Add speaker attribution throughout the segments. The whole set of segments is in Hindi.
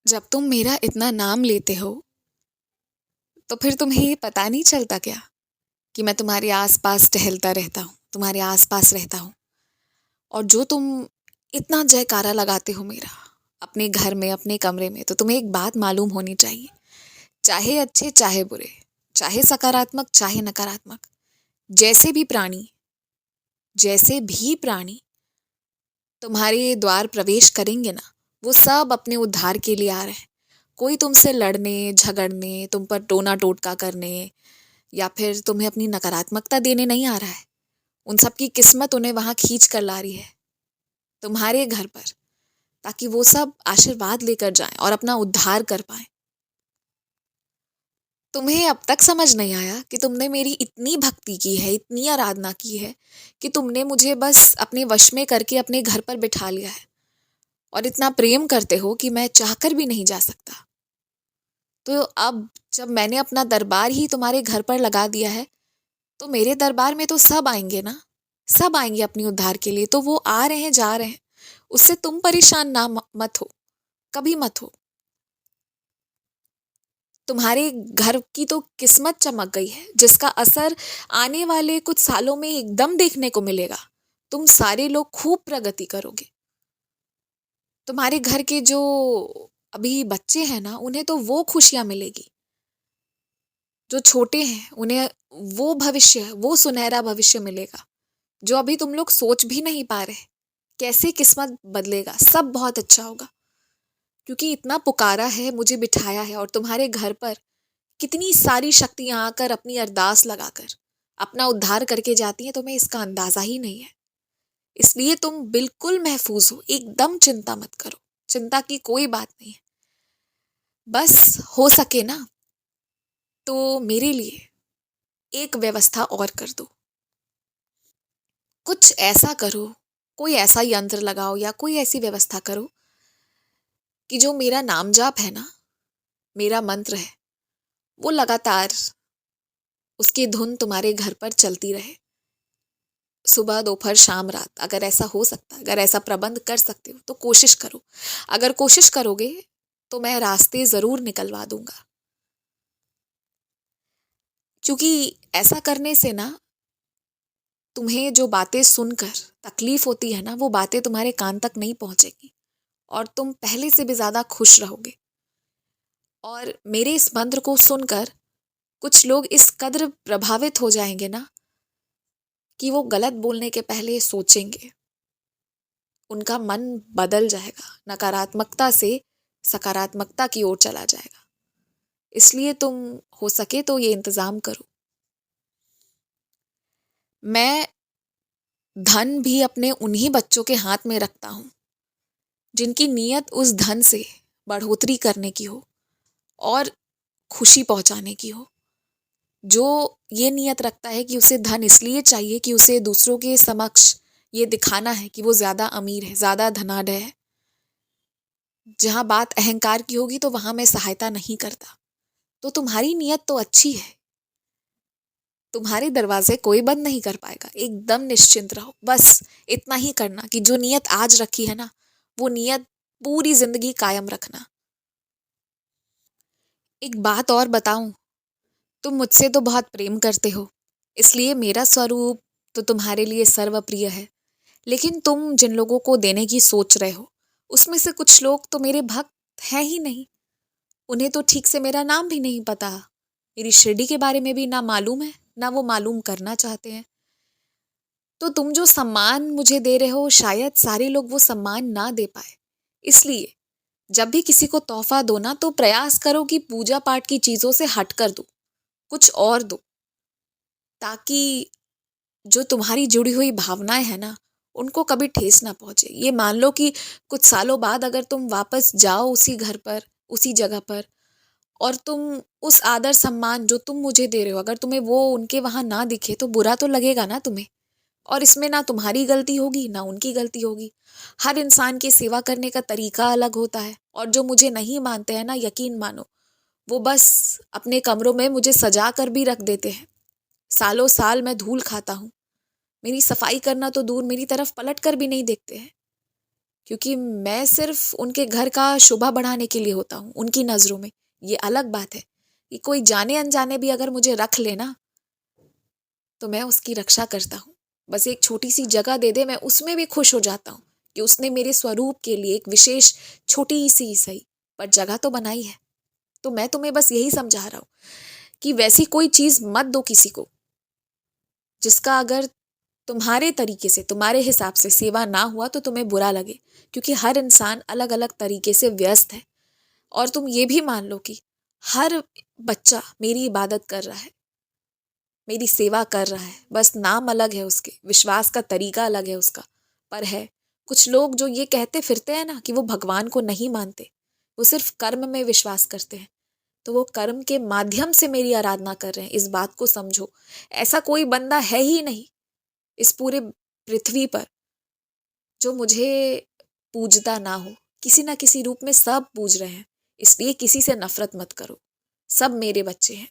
Speaker 1: जब तुम मेरा इतना नाम लेते हो तो फिर तुम्हें ये पता नहीं चलता क्या कि मैं तुम्हारे आसपास टहलता रहता हूँ, तुम्हारे आसपास रहता हूँ। और जो तुम इतना जयकारा लगाते हो मेरा अपने घर में, अपने कमरे में, तो तुम्हें एक बात मालूम होनी चाहिए, चाहे अच्छे चाहे बुरे, चाहे सकारात्मक चाहे नकारात्मक, जैसे भी प्राणी जैसे भी प्राणी तुम्हारे द्वार प्रवेश करेंगे ना, वो सब अपने उद्धार के लिए आ रहे हैं। कोई तुमसे लड़ने झगड़ने, तुम पर टोना टोटका करने या फिर तुम्हें अपनी नकारात्मकता देने नहीं आ रहा है। उन सब की किस्मत उन्हें वहां खींच कर ला रही है तुम्हारे घर पर, ताकि वो सब आशीर्वाद लेकर जाएं और अपना उद्धार कर पाए। तुम्हें अब तक समझ नहीं आया कि तुमने मेरी इतनी भक्ति की है, इतनी आराधना की है कि तुमने मुझे बस अपने वश में करके अपने घर पर बिठा लिया है और इतना प्रेम करते हो कि मैं चाहकर भी नहीं जा सकता। तो अब जब मैंने अपना दरबार ही तुम्हारे घर पर लगा दिया है, तो मेरे दरबार में तो सब आएंगे ना, सब आएंगे अपनी उद्धार के लिए। तो वो आ रहे हैं, जा रहे हैं, उससे तुम परेशान ना मत हो, कभी मत हो। तुम्हारे घर की तो किस्मत चमक गई है, जिसका असर आने वाले कुछ सालों में एकदम देखने को मिलेगा। तुम सारे लोग खूब प्रगति करोगे। तुम्हारे घर के जो अभी बच्चे हैं ना, उन्हें तो वो खुशियां मिलेगी। जो छोटे हैं उन्हें वो भविष्य, वो सुनहरा भविष्य मिलेगा जो अभी तुम लोग सोच भी नहीं पा रहे। कैसे किस्मत बदलेगा, सब बहुत अच्छा होगा। क्योंकि इतना पुकारा है, मुझे बिठाया है, और तुम्हारे घर पर कितनी सारी शक्तियां आकर अपनी अरदास लगाकर अपना उद्धार करके जाती हैं, तुम्हें इसका अंदाजा ही नहीं है। इसलिए तुम बिल्कुल महफूज हो, एकदम चिंता मत करो। चिंता की कोई बात नहीं है। बस हो सके ना तो मेरे लिए एक व्यवस्था और कर दो। कुछ ऐसा करो, कोई ऐसा यंत्र लगाओ या कोई ऐसी व्यवस्था करो कि जो मेरा नाम जाप है ना, मेरा मंत्र है, वो लगातार उसकी धुन तुम्हारे घर पर चलती रहे, सुबह दोपहर शाम रात। अगर ऐसा हो सकता, अगर ऐसा प्रबंध कर सकते हो तो कोशिश करो। अगर कोशिश करोगे तो मैं रास्ते जरूर निकलवा दूंगा। क्योंकि ऐसा करने से ना, तुम्हें जो बातें सुनकर तकलीफ होती है ना, वो बातें तुम्हारे कान तक नहीं पहुंचेगी और तुम पहले से भी ज्यादा खुश रहोगे। और मेरे इस मंत्र को सुनकर कुछ लोग इस कद्र प्रभावित हो जाएंगे ना कि वो गलत बोलने के पहले सोचेंगे। उनका मन बदल जाएगा, नकारात्मकता से सकारात्मकता की ओर चला जाएगा। इसलिए तुम हो सके तो ये इंतजाम करो। मैं धन भी अपने उन्हीं बच्चों के हाथ में रखता हूँ जिनकी नीयत उस धन से बढ़ोतरी करने की हो और खुशी पहुंचाने की हो। जो ये नियत रखता है कि उसे धन इसलिए चाहिए कि उसे दूसरों के समक्ष ये दिखाना है कि वो ज्यादा अमीर है, ज्यादा धनाढ्य है। जहां बात अहंकार की होगी तो वहां मैं सहायता नहीं करता। तो तुम्हारी नीयत तो अच्छी है, तुम्हारे दरवाजे कोई बंद नहीं कर पाएगा, एकदम निश्चिंत रहो। बस इतना ही करना कि जो नीयत आज रखी है ना, वो नीयत पूरी जिंदगी कायम रखना। एक बात और बताऊं, तुम मुझसे तो बहुत प्रेम करते हो, इसलिए मेरा स्वरूप तो तुम्हारे लिए सर्वप्रिय है। लेकिन तुम जिन लोगों को देने की सोच रहे हो, उसमें से कुछ लोग तो मेरे भक्त हैं ही नहीं। उन्हें तो ठीक से मेरा नाम भी नहीं पता, मेरी शिरडी के बारे में भी ना मालूम है, ना वो मालूम करना चाहते हैं। तो तुम जो सम्मान मुझे दे रहे हो, शायद सारे लोग वो सम्मान ना दे पाए। इसलिए जब भी किसी को तोहफा दो ना, तो प्रयास करो कि पूजा पाठ की चीजों से हट कर दो, कुछ और दो, ताकि जो तुम्हारी जुड़ी हुई भावनाएं हैं ना, उनको कभी ठेस ना पहुंचे। ये मान लो कि कुछ सालों बाद अगर तुम वापस जाओ उसी घर पर, उसी जगह पर, और तुम उस आदर सम्मान जो तुम मुझे दे रहे हो, अगर तुम्हें वो उनके वहां ना दिखे, तो बुरा तो लगेगा ना तुम्हें। और इसमें ना तुम्हारी गलती होगी ना उनकी गलती होगी। हर इंसान की सेवा करने का तरीका अलग होता है। और जो मुझे नहीं मानते हैं ना, यकीन मानो, वो बस अपने कमरों में मुझे सजा कर भी रख देते हैं। सालों साल मैं धूल खाता हूँ, मेरी सफाई करना तो दूर, मेरी तरफ पलट कर भी नहीं देखते हैं। क्योंकि मैं सिर्फ उनके घर का शोभा बढ़ाने के लिए होता हूँ उनकी नज़रों में। ये अलग बात है कि कोई जाने अनजाने भी अगर मुझे रख लेना तो मैं उसकी रक्षा करता हूँ। बस एक छोटी सी जगह दे दे, मैं उसमें भी खुश हो जाता हूँ कि उसने मेरे स्वरूप के लिए एक विशेष छोटी सी ही सही पर जगह तो बनाई है। तो मैं तुम्हें बस यही समझा रहा हूँ कि वैसी कोई चीज मत दो किसी को जिसका अगर तुम्हारे तरीके से तुम्हारे हिसाब से सेवा ना हुआ तो तुम्हें बुरा लगे, क्योंकि हर इंसान अलग अलग तरीके से व्यस्त है। और तुम ये भी मान लो कि हर बच्चा मेरी इबादत कर रहा है, मेरी सेवा कर रहा है, बस नाम अलग है उसके, विश्वास का तरीका अलग है उसका। पर है कुछ लोग जो ये कहते फिरते हैं ना कि वो भगवान को नहीं मानते, वो सिर्फ कर्म में विश्वास करते हैं। तो वो कर्म के माध्यम से मेरी आराधना कर रहे हैं, इस बात को समझो। ऐसा कोई बंदा है ही नहीं इस पूरे पृथ्वी पर जो मुझे पूजता ना हो। किसी ना किसी रूप में सब पूज रहे हैं, इसलिए किसी से नफरत मत करो। सब मेरे बच्चे हैं।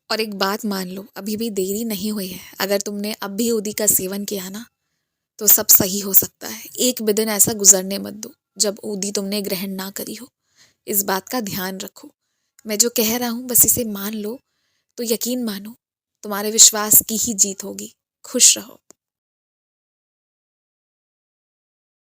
Speaker 1: और एक बात मान लो, अभी भी देरी नहीं हुई है। अगर तुमने अब भी उदी का सेवन किया ना तो सब सही हो सकता है। एक भी दिन ऐसा गुजरने मत दो जब उदी तुमने ग्रहण ना करी हो। इस बात का ध्यान रखो। मैं जो कह रहा हूँ बस इसे मान लो, तो यकीन मानो तुम्हारे विश्वास की ही जीत होगी। खुश रहो।